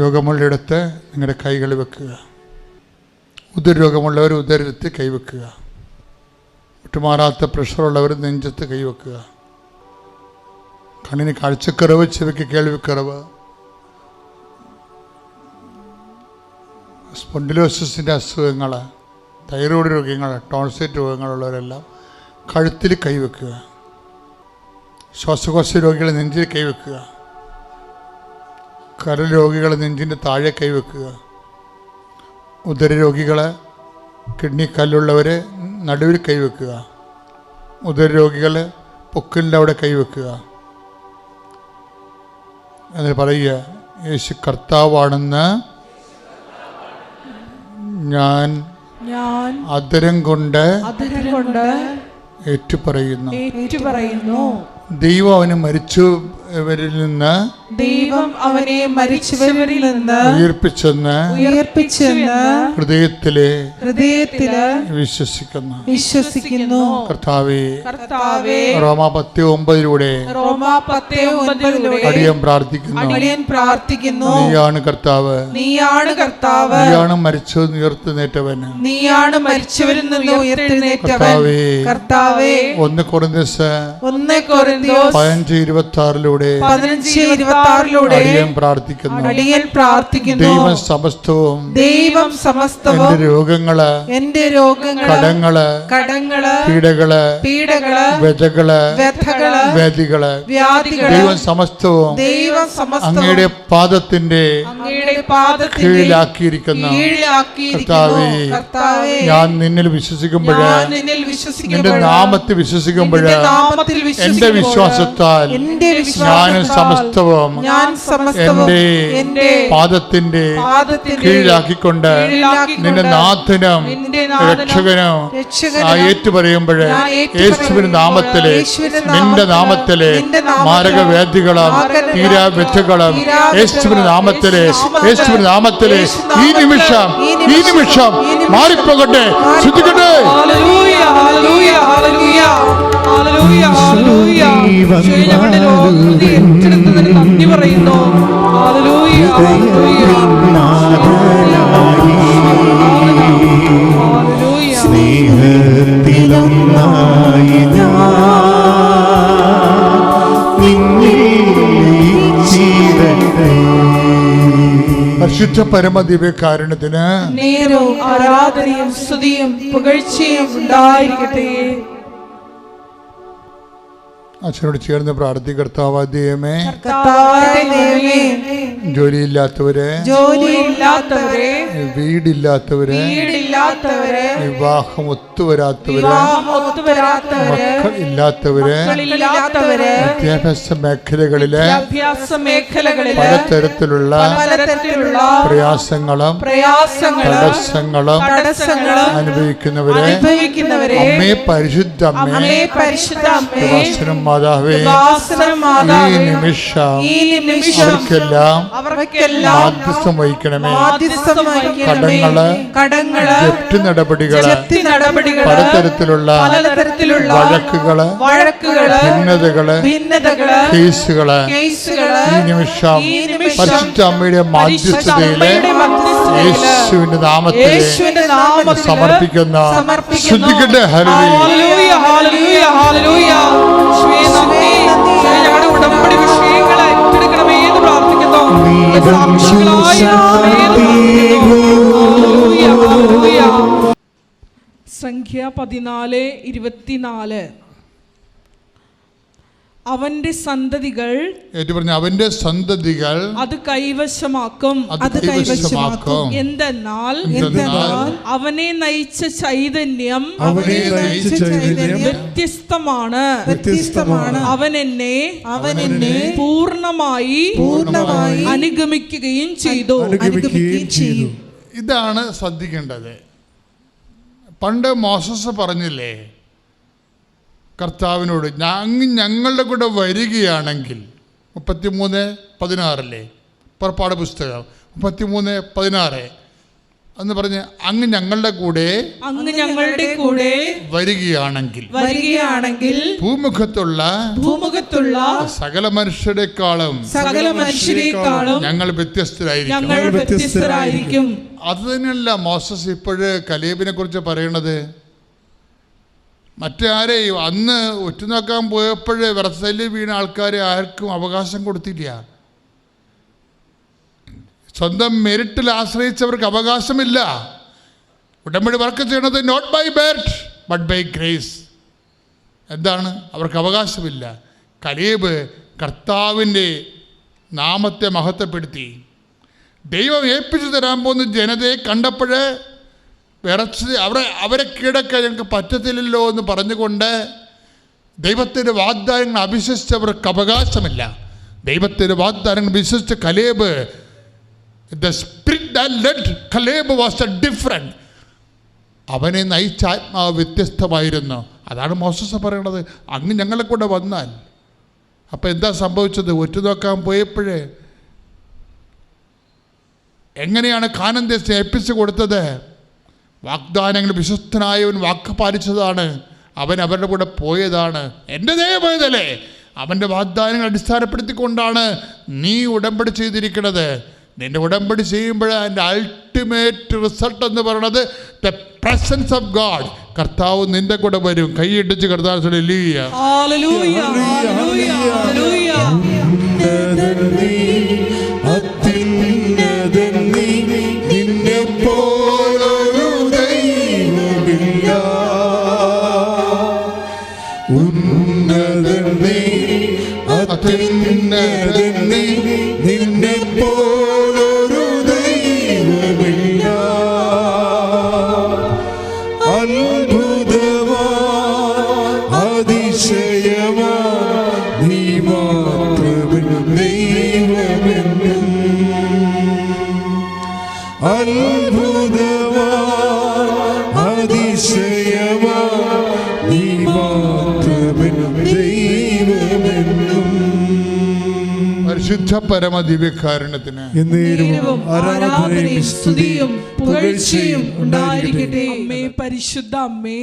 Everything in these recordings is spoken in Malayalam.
രോഗമുള്ളിടത്ത് നിങ്ങളുടെ കൈകൾ വെക്കുക. ഉദരരോഗമുള്ളവർ ഉദരത്തിൽ കൈവെക്കുക. വിട്ടുമാറാത്ത പ്രഷറുള്ളവർ നെഞ്ചത്ത് കൈവെക്കുക. കണ്ണിന് കാഴ്ചക്കുറവ്, ചെവിക്ക് കേൾവിക്കുറവ്, സ്പോണ്ടിലോസിസിൻ്റെ അസുഖങ്ങൾ, തൈറോയ്ഡ് രോഗങ്ങൾ, ടോൺസിറ്റ് രോഗങ്ങളുള്ളവരെല്ലാം കഴുത്തിൽ കൈവെക്കുക. ശ്വാസകോശ രോഗികൾ നെഞ്ചിൽ കൈവെക്കുക. കരൾ രോഗികൾ നെഞ്ചിൻ്റെ താഴെ കൈവെക്കുക. ഉദരരോഗികൾ, കിഡ്നി കല്ലുള്ളവർ നടുവിൽ കൈവെക്കുക. ഉദരരോഗികൾ പൊക്കിളിൻ്റെ അവിടെ കൈവെക്കുക. എന്നിട്ട് പറയുക, യേശു കർത്താവാണെന്ന് ഞാൻ അധരം കൊണ്ട് ഏറ്റുപറയുന്നു. ദൈവം അവനെ മരിച്ചവരിൽ നിന്ന് ഉയർപ്പിച്ചെന്ന് ഹൃദയത്തിലെ വിശ്വസിക്കുന്നു. കർത്താവേ, റോമാ 10:9 അടിയൻ പ്രാർത്ഥിക്കുന്നു. നീയാണ് കർത്താവ്, നീയാണ് മരിച്ചവരിൽ നിന്ന് ഉയർത്തെഴുന്നേറ്റവൻ. കർത്താവേ, 1 കൊരിന്ത്യസ് 15:26 അടിയൻ പ്രാർത്ഥിക്കുന്നു. ദൈവം സമസ്തവും എന്റെ രോഗങ്ങള്, കടങ്ങള്, പീഡകള്, വ്യഥകള്, വ്യാധികള്, ദൈവം സമസ്തവും അങ്ങയുടെ പാദത്തിന്റെ കീഴിലാക്കിയിരിക്കുന്നു. കർത്താവേ, ഞാൻ നിന്നിൽ വിശ്വസിക്കുമ്പോഴ്, നിന്റെ നാമത്തിൽ വിശ്വസിക്കുമ്പോഴ്, എന്റെ വിശ്വാസത്താൽ ഞാനും സമസ്തവും എന്റെ പാദത്തിന്റെ കീഴിലാക്കിക്കൊണ്ട് നിന്റെ നാഥനും രക്ഷകനും ഏറ്റുപറയുമ്പോഴേ, യേശുവിന്റെ നാമത്തിലെ, നിന്റെ നാമത്തിലെ മാരകവ്യാധികളും തീരാവ്യഥകളും യേശുവിന്റെ നാമത്തിലെ ഈ നിമിഷം മാറിപ്പോകട്ടെ. ശ്രദ്ധിക്കട്ടെ. നന്ദി പറയുന്നു. സ്നേഹത്തിലൊന്നായി പരിശുദ്ധ പരമദിവ്യകാരുണ്യത്തിന് നേരവും ആരാധനയും സ്തുതിയും പുകഴ്ചയും ഉണ്ടായിരിക്കട്ടെ. അച്ഛനോട് ചേർന്ന് പ്രാർത്ഥിക്കുക. കർത്താവായ ദൈവമേ, ജോലിയില്ലാത്തവരെ, വീടില്ലാത്തവരെ, വിവാഹം ഒത്തുവരാത്തവരെ, മക്കൾ ഇല്ലാത്തവരെ, വിദ്യാഭ്യാസ മേഖലകളിലെ പലതരത്തിലുള്ള പ്രയാസങ്ങളും തടസ്സങ്ങളും അനുഭവിക്കുന്നവരെ അമ്മേ, പരിശുദ്ധ അമ്മേ, മാതാവേ, ഈ നിമിഷം അവർക്കെല്ലാം മാധ്യസ്ഥം വഹിക്കണമേ. കടങ്ങള്, ജപ്തി നടപടികള്, പലതരത്തിലുള്ള വഴക്കുകള്, ഭിന്നതകള്, കേസുകള് ഈ നിമിഷം പരിശുദ്ധ അമ്മയുടെ മാധ്യസ്ഥതയിലെ യേശുവിന്റെ നാമത്തിൽ സമർപ്പിക്കുന്ന ശ്രദ്ധിക്കട്ടെ. Hallelujah, hallelujah, hallelujah. ഞങ്ങളുടെ ഉടമ്പടി വിഷയങ്ങളെ ഏറ്റെടുക്കണമേ എന്ന് പ്രാർത്ഥിക്കുന്നു. സംഖ്യ 14:24 അവന്റെ സന്തതികൾ അവന്റെ സന്തതികൾ അത് കൈവശമാക്കും. എന്തെന്നാൽ അവനെ നയിച്ച ചൈതന്യം വ്യത്യസ്തമാണ്. അവൻ എന്നെ പൂർണ്ണമായി അനുഗമിക്കുകയും ചെയ്തു. ഇതാണ് ശ്രദ്ധിക്കേണ്ടത്. പണ്ട് മോസസ് പറഞ്ഞില്ലേ കർത്താവിനോട്, ഞങ്ങളുടെ കൂടെ വരികയാണെങ്കിൽ 33:16 പുറപ്പാട് പുസ്തകം 33:16 എന്ന് പറഞ്ഞ് അങ്ങ് ഞങ്ങളുടെ കൂടെ വരികയാണെങ്കിൽ ഭൂമുഖത്തുള്ള സകല മനുഷ്യരെക്കാളും ഞങ്ങൾ വ്യത്യസ്തരായിരിക്കും. അത് തന്നെയല്ല മോസസ് ഇപ്പോഴ് കലേബിനെ കുറിച്ച് പറയണത്. മറ്റാരെയും അന്ന് ഉറ്റുനോക്കാൻ പോയപ്പോഴേ വെറസലിൽ വീണ ആൾക്കാരെ ആർക്കും അവകാശം കൊടുത്തില്ല. സ്വന്തം മെരിറ്റിൽ ആശ്രയിച്ചവർക്ക് അവകാശമില്ല. ഉടമ്പടി വർക്ക് ചെയ്യണത് not by merit but by grace. എന്താണ്? അവർക്ക് അവകാശമില്ല. കലേബ് കർത്താവിൻ്റെ നാമത്തെ മഹത്വപ്പെടുത്തി. ദൈവം ഏൽപ്പിച്ചു തരാൻ പോകുന്ന ജനതയെ കണ്ടപ്പോഴേ വിറച്ച് അവരെ കീഴടക്കാൻ ഞങ്ങൾക്ക് പറ്റത്തില്ലല്ലോ എന്ന് പറഞ്ഞുകൊണ്ട് ദൈവത്തിൻ്റെ വാഗ്ദാനങ്ങൾ അവിശ്വസിച്ചവർക്ക് അവകാശമില്ല. ദൈവത്തിൻ്റെ വാഗ്ദാനങ്ങൾ വിശ്വസിച്ച കലേബ്, the spirit that led Caleb was different. അവനെ നയിച്ച ആത്മാവ് വ്യത്യസ്തമായിരുന്നു. അതാണ് മോസസ് പറയണത്. അങ്ങ് ഞങ്ങളെ കൂടെ വന്നാൽ. അപ്പം എന്താ സംഭവിച്ചത്? ഒറ്റുനോക്കാൻ പോയപ്പോഴേ എങ്ങനെയാണ് കാനാൻ ദേശം ഏൽപ്പിച്ചു കൊടുത്തത്? വാഗ്ദാനങ്ങൾ വിശ്വസ്തനായവൻ വാക്ക് പാലിച്ചതാണ്. അവൻ അവരുടെ കൂടെ പോയതാണ്. എൻ്റെ ദൈവമേ, അവൻ്റെ വാഗ്ദാനങ്ങൾ അടിസ്ഥാനപ്പെടുത്തിക്കൊണ്ടാണ് നീ ഉടമ്പടി ചെയ്തിരിക്കുന്നത്. നിന്റെ ഉടമ്പടി ചെയ്യുമ്പോൾ അതിൻ്റെ അൾട്ടിമേറ്റ് റിസൾട്ട് എന്ന് പറയുന്നത് ദ പ്രസൻസ് ഓഫ് ഗോഡ്. കർത്താവ് നിന്റെ കൂടെ വരും. കൈയിടിച്ച് കർത്താവ് പരിശുദ്ധ പരമ ദിവ്യകാരുണ്യത്തിന് ആരാധനയും സ്തുതിയും പുകഴ്ചയും ഉണ്ടായിരിക്കട്ടെ. അമ്മേ, പരിശുദ്ധ അമ്മേ,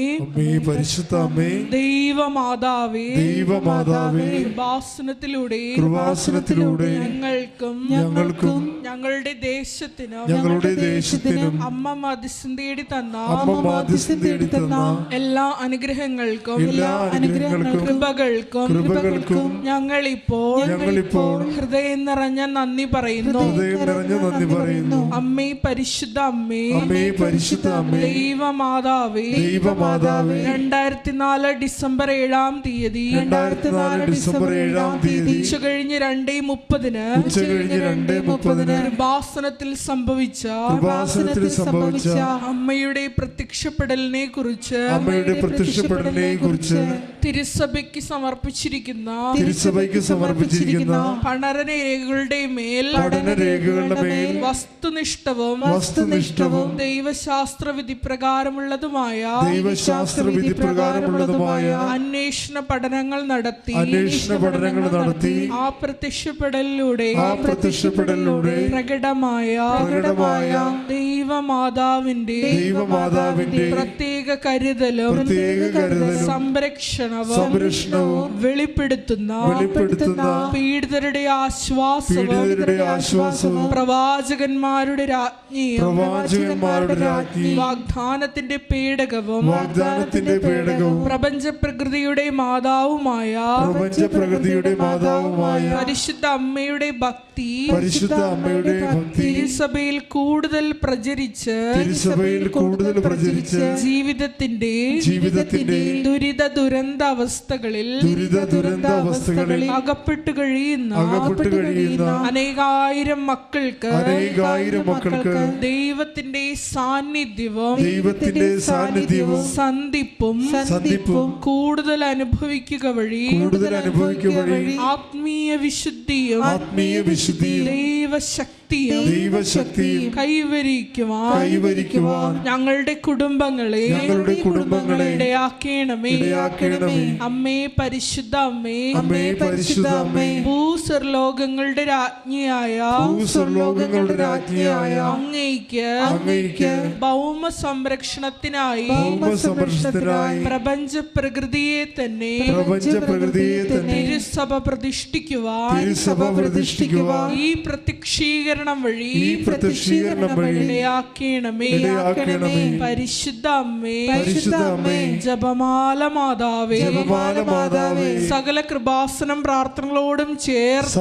പരിശുദ്ധ അമ്മേ, ദൈവമാതാവേ, കൃപാസനത്തിലൂടെ ഞങ്ങൾക്കും ഞങ്ങളുടെ ദേശത്തിനും അമ്മ മധ്യസ്ഥം തേടി തന്ന എല്ലാ അനുഗ്രഹങ്ങൾക്കും കൃപകൾക്കും ഞങ്ങളിപ്പോൾ ഹൃദയം നിറഞ്ഞ നന്ദി പറയുന്നു. അമ്മേ, പരിശുദ്ധ അമ്മേ, ദൈവമാതാവേ, 2004 ഡിസംബർ 7-ാം തീയതി ഉച്ചകഴിഞ്ഞ് 2:30 കൃപാസനത്തിൽ സംഭവിച്ച അമ്മയുടെ പ്രത്യക്ഷപ്പെടലിനെ കുറിച്ച് തിരുസഭയ്ക്ക് സമർപ്പിച്ചിരിക്കുന്ന പഠനരേഖകളുടെ മേൽ വസ്തുനിഷ്ഠവും ദൈവശാസ്ത്ര വിധി പ്രകാരമുള്ളതുമായ അന്വേഷണ പഠനങ്ങൾ നടത്തി ആ പ്രത്യക്ഷപ്പെടലിലൂടെ പ്രകടമായ ദൈവമാതാവിന്റെ പ്രത്യേക കരുതലും സംരക്ഷണവും വെളിപ്പെടുത്തുന്ന പീഡിതരുടെ ആശ്വാസവും പ്രവാചകന്മാരുടെ രാജ്ഞിയും വാഗ്ദാനത്തിന്റെ പേടകവും പ്രപഞ്ച പ്രകൃതിയുടെ മാതാവുമായ പരിശുദ്ധ അമ്മയുടെ ഭക്തി തിരുസഭയിൽ കൂടുതൽ പ്രചരിച്ച് ജീവിതത്തിന്റെ ദുരിത ദുരന്ത അവസ്ഥകളിൽ അകപ്പെട്ടു കഴിയുന്ന അനേകായിരം മക്കൾക്ക് ദൈവത്തിന്റെ സാന്നിധ്യവും സന്ധിപ്പും കൂടുതൽ അനുഭവിക്കുക വഴി ആത്മീയ വിശുദ്ധിയും ദൈവശക്തി ദൈവശക്തിയും കൈവരിക്കുവാൻ ഞങ്ങളുടെ കുടുംബങ്ങളെ ഇടയാക്കണമേ. അമ്മേ പരിശുദ്ധ അമ്മേ, ഭൂസ്വർലോകങ്ങളുടെ രാജ്ഞിയായ അങ്ങയ്ക്ക് ഭൗമ സംരക്ഷണത്തിനായി പ്രപഞ്ച പ്രകൃതിയെ തന്നെ തിരുസഭ പ്രതിഷ്ഠിക്കുവാൻ ഈ പ്രത്യക്ഷീകരണം വഴി ഇടയാക്കണമേ. പരിശുദ്ധ അമ്മേ, ജപമാല മാതാവേ, സകല കൃപാസനം പ്രാർത്ഥനകളോടും ചേർത്ത്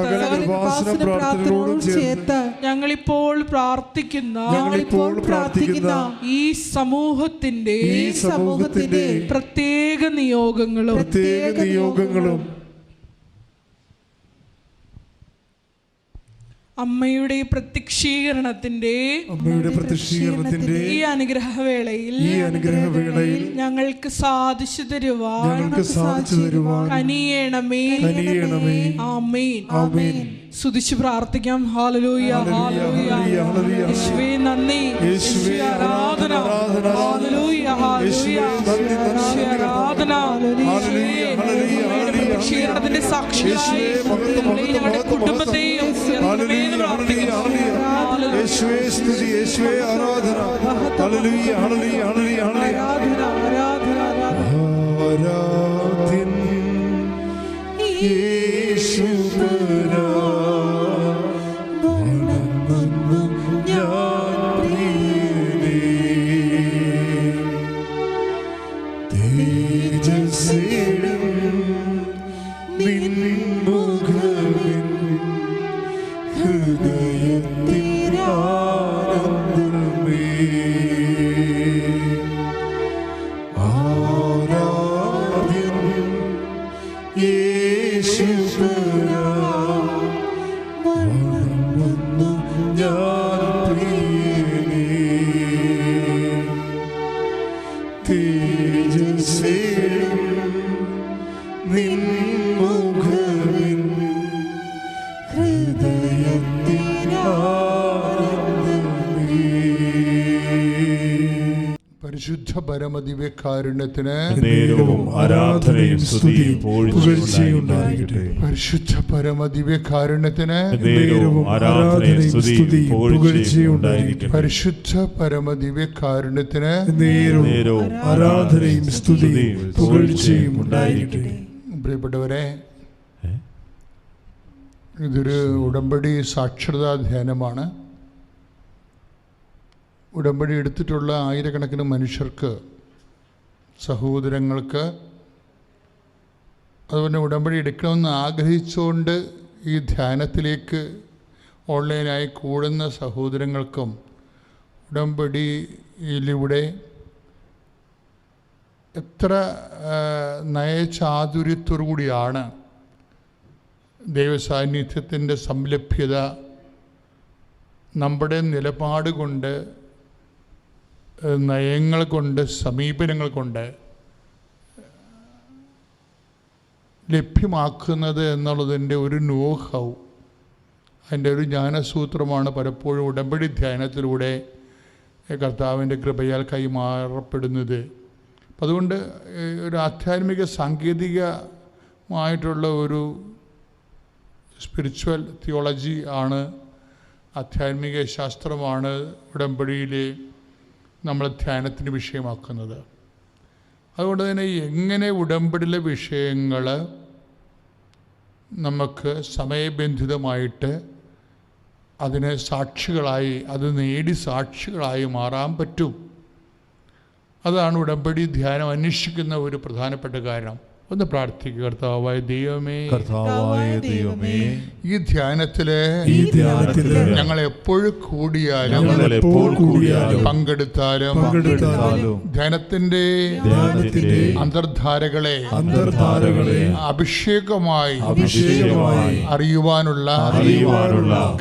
ഞങ്ങളിപ്പോൾ പ്രാർത്ഥിക്കുന്ന ഈ സമൂഹത്തിന്റെ പ്രത്യേക നിയോഗങ്ങളും അമ്മയുടെ പ്രത്യക്ഷീകരണത്തിന്റെ ഈ അനുഗ്രഹവേളയിൽ ഞങ്ങൾക്ക് സാധിച്ചു തരുവാൻ കനിയണമേ. ആമേൻ. സ്തുതിച്ച് പ്രാർത്ഥിക്കാം. Hallelujah, hallelujah. യേശുവേ നന്ദി, യേശുവേ ആരാധന. Hallelujah, hallelujah. യേശുവേ ആരാധന. പ്രത്യക്ഷീകരണത്തിന്റെ സാക്ഷിയായി ഞങ്ങളുടെ കുടുംബത്തെയും യേശുവേ സ്തുതി, യേശുവേ ആരാധന. Hallelujah, hallelujah, hallelujah, hallelujah. ആരാധന യേശുവേ പരിശുദ്ധ പരമദിവ്യകാരുണ്യത്തിന് ആരാധനയും സ്തുതിയും പുകഴ്ചയും ഉണ്ടായിരിക്കട്ടെ. പരിശുദ്ധ പരമദിവ്യകാരുണ്യത്തിന് ആരാധനയും സ്തുതിയും പുകഴ്ചയും ഉണ്ടായിരിക്കട്ടെ. പരിശുദ്ധ പരമദിവ്യകാരുണ്യത്തിന് ആരാധനയും സ്തുതിയും പുകഴ്ചയും ഉണ്ടായിരിക്കട്ടെ. പ്രിയപ്പെട്ടവരെ, ഇതൊരു ഉടമ്പടി സാക്ഷരതാ ധ്യാനമാണ്. ഉടമ്പടി എടുത്തിട്ടുള്ള ആയിരക്കണക്കിന് മനുഷ്യർക്ക്, സഹോദരങ്ങൾക്ക്, അതുപോലെ ഉടമ്പടി എടുക്കണമെന്ന് ആഗ്രഹിച്ചുകൊണ്ട് ഈ ധ്യാനത്തിലേക്ക് ഓൺലൈനായി കൂടുന്ന സഹോദരങ്ങൾക്കും ഉടമ്പടിയിലൂടെ എത്ര നയചാതുര്യത്തോടു കൂടിയാണ് ദൈവസാന്നിധ്യത്തിൻ്റെ സംലഭ്യത നമ്മുടെ നിലപാട് കൊണ്ട്, നയങ്ങൾ കൊണ്ട്, സമീപനങ്ങൾ കൊണ്ട് ലഭ്യമാക്കുന്നത് എന്നുള്ളതിൻ്റെ ഒരു നോഹൗ, അതിൻ്റെ ഒരു ജ്ഞാനസൂത്രമാണ് പലപ്പോഴും ഉടമ്പടി ധ്യാനത്തിലൂടെ കർത്താവിൻ്റെ കൃപയാൽ കൈമാറപ്പെടുന്നത്. അപ്പം അതുകൊണ്ട് ഒരു ആധ്യാത്മിക സാങ്കേതികമായിട്ടുള്ള ഒരു സ്പിരിച്വൽ തിയോളജി ആണ്, ആധ്യാത്മിക ശാസ്ത്രമാണ് ഉടമ്പടിയിലെ നമ്മൾ ധ്യാനത്തിന് വിഷയമാക്കുന്നത്. അതുകൊണ്ട് തന്നെ എങ്ങനെ ഉടമ്പടിയിലെ വിഷയങ്ങൾ നമുക്ക് സമയബന്ധിതമായിട്ട് അതിന് സാക്ഷികളായി, അത് നേടി സാക്ഷികളായി മാറാൻ പറ്റും. അതാണ് ഉടമ്പടി ധ്യാനം അന്വേഷിക്കുന്ന ഒരു പ്രധാനപ്പെട്ട കാരണം. ഒന്ന് പ്രാർത്ഥിക്കുക. കർത്താവായ ദൈവമേ, ഈ ധ്യാനത്തില് ഞങ്ങൾ എപ്പോഴും കൂടിയാലും പങ്കെടുത്താലും ധ്യാനത്തിന്റെ അന്തർധാരകളെ അഭിഷേകമായി അറിയുവാനുള്ള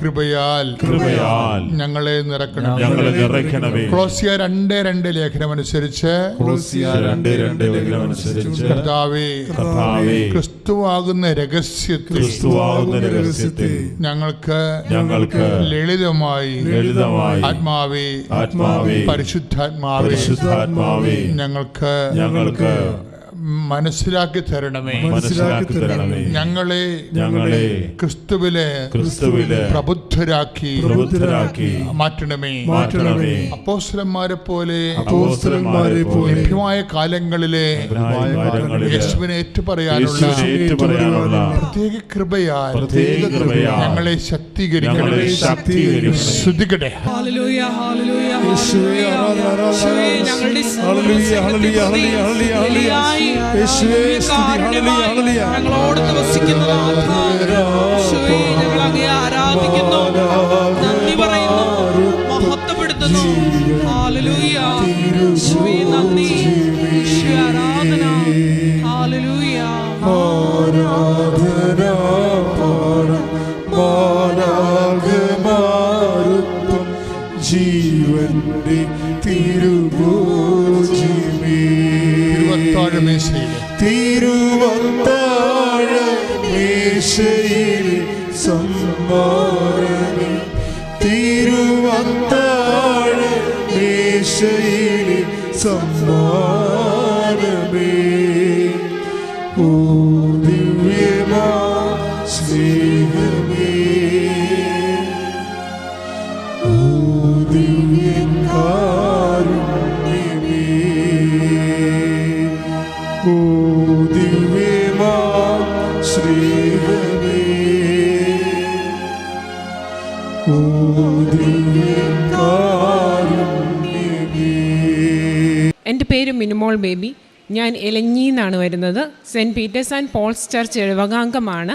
കൃപയാൽ ഞങ്ങളെ നിറയ്ക്കണമേ. കൊളോസ്യ 2:2 ലേഖനമനുസരിച്ച് കർത്താവേ, ക്രിസ്തുവാകുന്ന രഹസ്യത്തെ ഞങ്ങൾക്ക് ലളിതമായി ആത്മാവേ പരിശുദ്ധാത്മാവേ ഞങ്ങൾക്ക് മനസ്സിലാക്കി തരണമേ. ഞങ്ങളെ ക്രിസ്തുവിലെ പ്രബുദ്ധരാക്കി മാറ്റണമേ. അപ്പോസ്തലന്മാരെ പോലെ ലഭ്യമായ കാലങ്ങളിലെ യേശുവിനെ ഏറ്റുപറയാനുള്ള പ്രത്യേക കൃപയാൽ ഞങ്ങളെ ശക്തീകരിക്കണമേ. സ്തുതിക്കട്ടെ. ഞങ്ങളോട് ഞങ്ങൾ അങ്ങേ ആരാധിക്കുന്നു, നന്ദി പറയുന്നു, മഹത്വപ്പെടുത്തുന്നു. ഹല്ലേലൂയ. യേശുവേ നന്ദി, യേശുവേ ആരാധന. ഹല്ലേലൂയ. ജീവന്റെ തിരുഭോജ്യമേ, തിരുവത്താഴമേശയിൽ സമ്മാനമേ, തിരുവത്താഴമേശയിൽ സമ്മാനമേ. ഓ ദിവ്യമാ സ്നേഹമേ, ഓ ദിവ്യകാരുണ്യമേ, ഓ ദിവ്യമാ സ്നേഹമേ, ഓ ദിവ്യകാരുണ്യമേ. എൻ്റെ പേര് മിനിമോൾ ബേബി. ഞാൻ എലഞ്ഞിന്നാണ് വരുന്നത്. Saint Peter's and Paul's church എഴുവകാംഗമാണ്.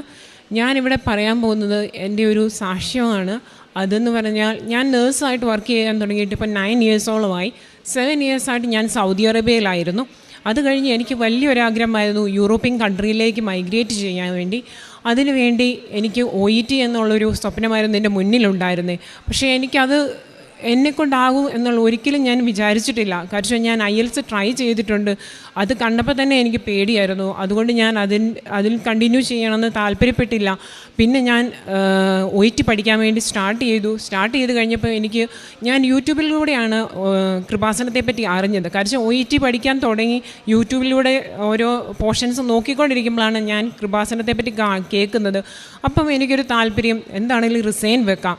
ഞാനിവിടെ പറയാൻ പോകുന്നത് എൻ്റെ ഒരു സാക്ഷ്യമാണ്. അതെന്ന് പറഞ്ഞാൽ ഞാൻ നേഴ്സായിട്ട് വർക്ക് ചെയ്യാൻ തുടങ്ങിയിട്ട് ഇപ്പോൾ 9 ഇയേഴ്സോളമായി. 7 ഇയേഴ്സായിട്ട് ഞാൻ സൗദി അറേബ്യയിലായിരുന്നു. അത് കഴിഞ്ഞ് എനിക്ക് വലിയൊരാഗ്രഹമായിരുന്നു യൂറോപ്യൻ കൺട്രിയിലേക്ക് മൈഗ്രേറ്റ് ചെയ്യാൻ വേണ്ടി. അതിനുവേണ്ടി എനിക്ക് OET എന്നുള്ളൊരു സ്വപ്നമായിരുന്നു എൻ്റെ മുന്നിലുണ്ടായിരുന്നത്. പക്ഷേ എനിക്കത് എന്നെക്കൊണ്ടാകും എന്നുള്ള ഒരിക്കലും ഞാൻ വിചാരിച്ചിട്ടില്ല. കാരണം ഞാൻ IELTS ട്രൈ ചെയ്തിട്ടുണ്ട്. അത് കണ്ടപ്പോൾ തന്നെ എനിക്ക് പേടിയായിരുന്നു. അതുകൊണ്ട് ഞാൻ അതിൽ കണ്ടിന്യൂ ചെയ്യണമെന്ന് താല്പര്യപ്പെട്ടില്ല. പിന്നെ ഞാൻ OET പഠിക്കാൻ വേണ്ടി സ്റ്റാർട്ട് ചെയ്ത് കഴിഞ്ഞപ്പോൾ ഞാൻ യൂട്യൂബിലൂടെയാണ് കൃപാസനത്തെപ്പറ്റി അറിഞ്ഞത്. കാരണം OET പഠിക്കാൻ തുടങ്ങി യൂട്യൂബിലൂടെ ഓരോ പോർഷൻസ് നോക്കിക്കൊണ്ടിരിക്കുമ്പോഴാണ് ഞാൻ കൃപാസനത്തെപ്പറ്റി കേൾക്കുന്നത്. അപ്പം എനിക്കൊരു താല്പര്യം, എന്താണെങ്കിലും റിസൈൻ വെക്കാം.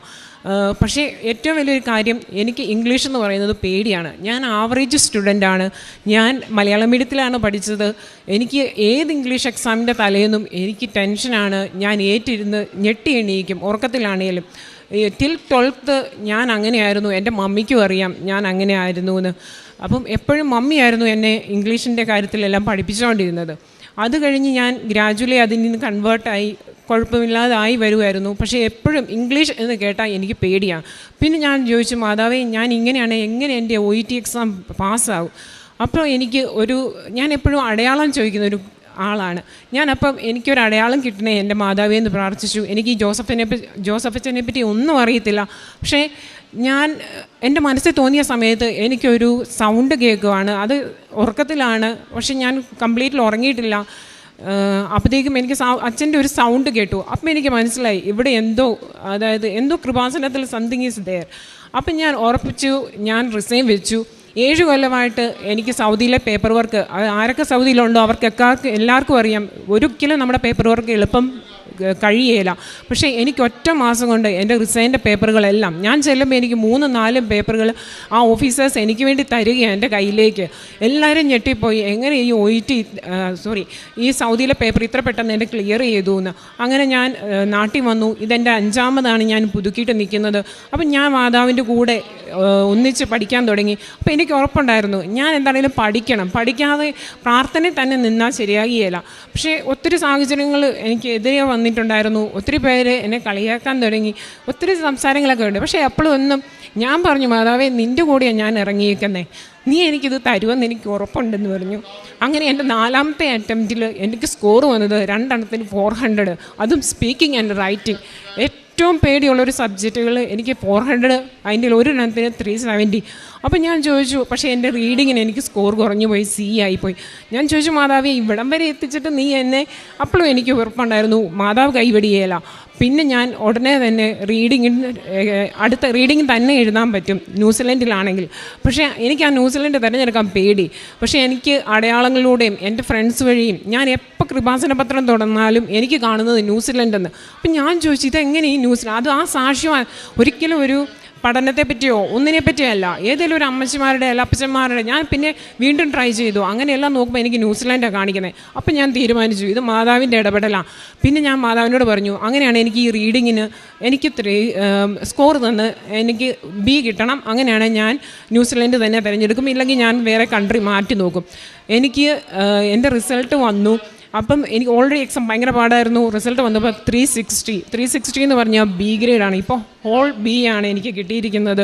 പക്ഷേ ഏറ്റവും വലിയൊരു കാര്യം, എനിക്ക് ഇംഗ്ലീഷ് എന്ന് പറയുന്നത് പേടിയാണ്. ഞാൻ ആവറേജ് സ്റ്റുഡൻ്റാണ്. ഞാൻ മലയാളം മീഡിയത്തിലാണ് പഠിച്ചത്. എനിക്ക് ഏത് ഇംഗ്ലീഷ് എക്സാമിൻ്റെ തലേന്നും എനിക്ക് ടെൻഷനാണ്. ഞാൻ ഏറ്റിരുന്ന് ഞെട്ടി എണീക്കും ഉറക്കത്തിലാണെങ്കിലും. ടിൽ 12th ഞാൻ അങ്ങനെയായിരുന്നു. എൻ്റെ മമ്മിക്കും അറിയാം ഞാൻ അങ്ങനെ ആയിരുന്നു എന്ന്. അപ്പം എപ്പോഴും മമ്മിയായിരുന്നു എന്നെ ഇംഗ്ലീഷിൻ്റെ കാര്യത്തിലെല്ലാം പഠിപ്പിച്ചുകൊണ്ടിരുന്നത്. അത് കഴിഞ്ഞ് ഞാൻ ഗ്രാജുവലി അതിൽ നിന്ന് കൺവേർട്ടായി കുഴപ്പമില്ലാതായി വരുമായിരുന്നു. പക്ഷേ എപ്പോഴും ഇംഗ്ലീഷ് എന്ന് കേട്ടാൽ എനിക്ക് പേടിയാണ്. പിന്നെ ഞാൻ ചോദിച്ചു, മാതാവേ ഞാൻ ഇങ്ങനെയാണ്, എങ്ങനെ എൻ്റെ OET എക്സാം പാസ്സാകും? അപ്പോൾ ഞാൻ എപ്പോഴും അടയാളം ചോദിക്കുന്ന ഒരു ആളാണ് ഞാനപ്പം. എനിക്കൊരു അടയാളം കിട്ടണേ എൻ്റെ മാതാവേ എന്ന് പ്രാർത്ഥിച്ചു. എനിക്ക് ഈ ജോസഫച്ചനെ പറ്റി ഒന്നും അറിയത്തില്ല. പക്ഷേ എൻ്റെ മനസ്സിൽ തോന്നിയ സമയത്ത് എനിക്കൊരു സൗണ്ട് കേൾക്കുവാണ്. അത് ഉറക്കത്തിലാണ്, പക്ഷെ ഞാൻ കംപ്ലീറ്റ്ലി ഉറങ്ങിയിട്ടില്ല. അപ്പോഴത്തേക്കും എനിക്ക് അച്ഛൻ്റെ ഒരു സൗണ്ട് കേട്ടു. അപ്പം എനിക്ക് മനസ്സിലായി ഇവിടെ എന്തോ കൃപാസനത്തിൽ സംതിങ് ഈസ് ദെയർ. അപ്പം ഞാൻ ഉറപ്പിച്ചു, ഞാൻ റിസൈൻ വെച്ചു. 7 കൊല്ലമായിട്ട് എനിക്ക് സൗദിയിലെ പേപ്പർ വർക്ക്, ആരൊക്കെ സൗദിയിലുണ്ടോ എല്ലാവർക്കും അറിയാം, ഒരിക്കലും നമ്മുടെ പേപ്പർ വർക്ക് എളുപ്പം കഴിയേല. പക്ഷേ എനിക്ക് ഒറ്റ മാസം കൊണ്ട് എൻ്റെ റിസൈൻ്റെ പേപ്പറുകളെല്ലാം ഞാൻ ചെല്ലുമ്പോൾ എനിക്ക് 3-4 പേപ്പറുകൾ ആ ഓഫീസേഴ്സ് എനിക്ക് വേണ്ടി തരികയാണ് എൻ്റെ കയ്യിലേക്ക്. എല്ലാവരും ഞെട്ടിപ്പോയി, എങ്ങനെ ഈ സൗദിയിലെ പേപ്പർ ഇത്ര പെട്ടെന്ന് എൻ്റെ ക്ലിയർ ചെയ്തു എന്ന്. അങ്ങനെ ഞാൻ നാട്ടിൽ വന്നു. ഇതെൻ്റെ 5ാമതാണ് ഞാൻ പുതുക്കിയിട്ട് നിൽക്കുന്നത്. അപ്പം ഞാൻ മാതാവിൻ്റെ കൂടെ ഒന്നിച്ച് പഠിക്കാൻ തുടങ്ങി. അപ്പോൾ എനിക്ക് ഉറപ്പുണ്ടായിരുന്നു ഞാൻ എന്താണെങ്കിലും പഠിക്കാതെ പ്രാർത്ഥനയിൽ തന്നെ നിന്നാൽ ശരിയാകിയല്ല. പക്ഷേ ഒത്തിരി സാഹചര്യങ്ങൾ എനിക്ക് എതിരെ വന്നിട്ടുണ്ടായിരുന്നു. ഒത്തിരി പേര് എന്നെ കളിയാക്കാൻ തുടങ്ങി. ഒത്തിരി സംസാരങ്ങളൊക്കെ ഉണ്ട്. പക്ഷേ എപ്പോഴും ഒന്നും ഞാൻ പറഞ്ഞു, മാതാവേ നിൻ്റെ കൂടെയാണ് ഞാൻ ഇറങ്ങിയേക്കുന്നേ, നീ എനിക്കിത് തരുമെന്ന് എനിക്ക് ഉറപ്പുണ്ടെന്ന് പറഞ്ഞു. അങ്ങനെ എൻ്റെ 4ാമത്തെ അറ്റംപ്റ്റിൽ എനിക്ക് സ്കോർ വന്നത് 2 400, അതും സ്പീക്കിംഗ് ആൻഡ് റൈറ്റിംഗ്. ഏറ്റവും പേടിയുള്ളൊരു സബ്ജക്റ്റുകൾ എനിക്ക് 400, അതിൻ്റെ ഒരെണ്ണത്തിന് 370. അപ്പോൾ ഞാൻ ചോദിച്ചു, പക്ഷേ എൻ്റെ റീഡിങ്ങിന് എനിക്ക് സ്കോർ കുറഞ്ഞു പോയി, C ആയിപ്പോയി. ഞാൻ ചോദിച്ചു, മാതാവേ ഇവിടം വരെ എത്തിച്ചിട്ട് നീ എന്നെ, അപ്പോഴും എനിക്ക് ഉറപ്പുണ്ടായിരുന്നു മാതാവ് കൈവടിയേല. പിന്നെ ഞാൻ ഉടനെ തന്നെ അടുത്ത റീഡിങ് തന്നെ എഴുതാൻ പറ്റും ന്യൂസിലൻഡിലാണെങ്കിൽ. പക്ഷേ എനിക്ക് ആ ന്യൂസിലൻഡ് തിരഞ്ഞെടുക്കാൻ പേടി. പക്ഷേ എനിക്ക് അടയാളങ്ങളിലൂടെയും എൻ്റെ ഫ്രണ്ട്സ് വഴിയും ഞാൻ എപ്പോൾ കൃപാസന പത്രം തുറന്നാലും എനിക്ക് കാണുന്നത് ന്യൂസിലൻഡെന്ന്. അപ്പം ഞാൻ ചോദിച്ചു, ഇതെങ്ങനെ ഈ ന്യൂസിലൻഡ്? അത് ആ സാക്ഷ്യം ഒരിക്കലും ഒരു പഠനത്തെ പറ്റിയോ ഒന്നിനെ പറ്റിയോ അല്ല, ഏതെങ്കിലും ഒരു അമ്മച്ചിമാരുടെ അല്ല അപ്പച്ചന്മാരുടെ. ഞാൻ പിന്നെ വീണ്ടും ട്രൈ ചെയ്തു. അങ്ങനെയെല്ലാം നോക്കുമ്പോൾ എനിക്ക് ന്യൂസിലാൻഡാണ് കാണിക്കുന്നത്. അപ്പം ഞാൻ തീരുമാനിച്ചു ഇത് മാതാവിൻ്റെ ഇടപെടലാണ്. പിന്നെ ഞാൻ മാതാവിനോട് പറഞ്ഞു, അങ്ങനെയാണ് എനിക്ക് ഈ റീഡിങ്ങിന് എനിക്ക് സ്കോർ തന്ന് എനിക്ക് B കിട്ടണം. അങ്ങനെയാണ് ഞാൻ ന്യൂസിലൻഡ് തന്നെ തിരഞ്ഞെടുക്കും, ഇല്ലെങ്കിൽ ഞാൻ വേറെ കൺട്രി മാറ്റി നോക്കും. എനിക്ക് എൻ്റെ റിസൾട്ട് വന്നു. അപ്പം എനിക്ക് ഓൾറെഡി എക്സാം ഭയങ്കര പാടായിരുന്നു. റിസൾട്ട് വന്നപ്പോൾ 360 എന്ന് പറഞ്ഞാൽ B ഗ്രേഡാണ്. ഇപ്പോൾ ഹോൾ B ആണ് എനിക്ക് കിട്ടിയിരിക്കുന്നത്.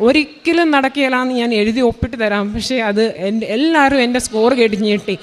ഒരിക്കലും നടക്കുകയില്ലാന്ന് ഞാൻ എഴുതി ഒപ്പിട്ട് തരാം. പക്ഷേ അത് എല്ലാവരും എൻ്റെ സ്കോർ കേട്ട് ഞെട്ടി.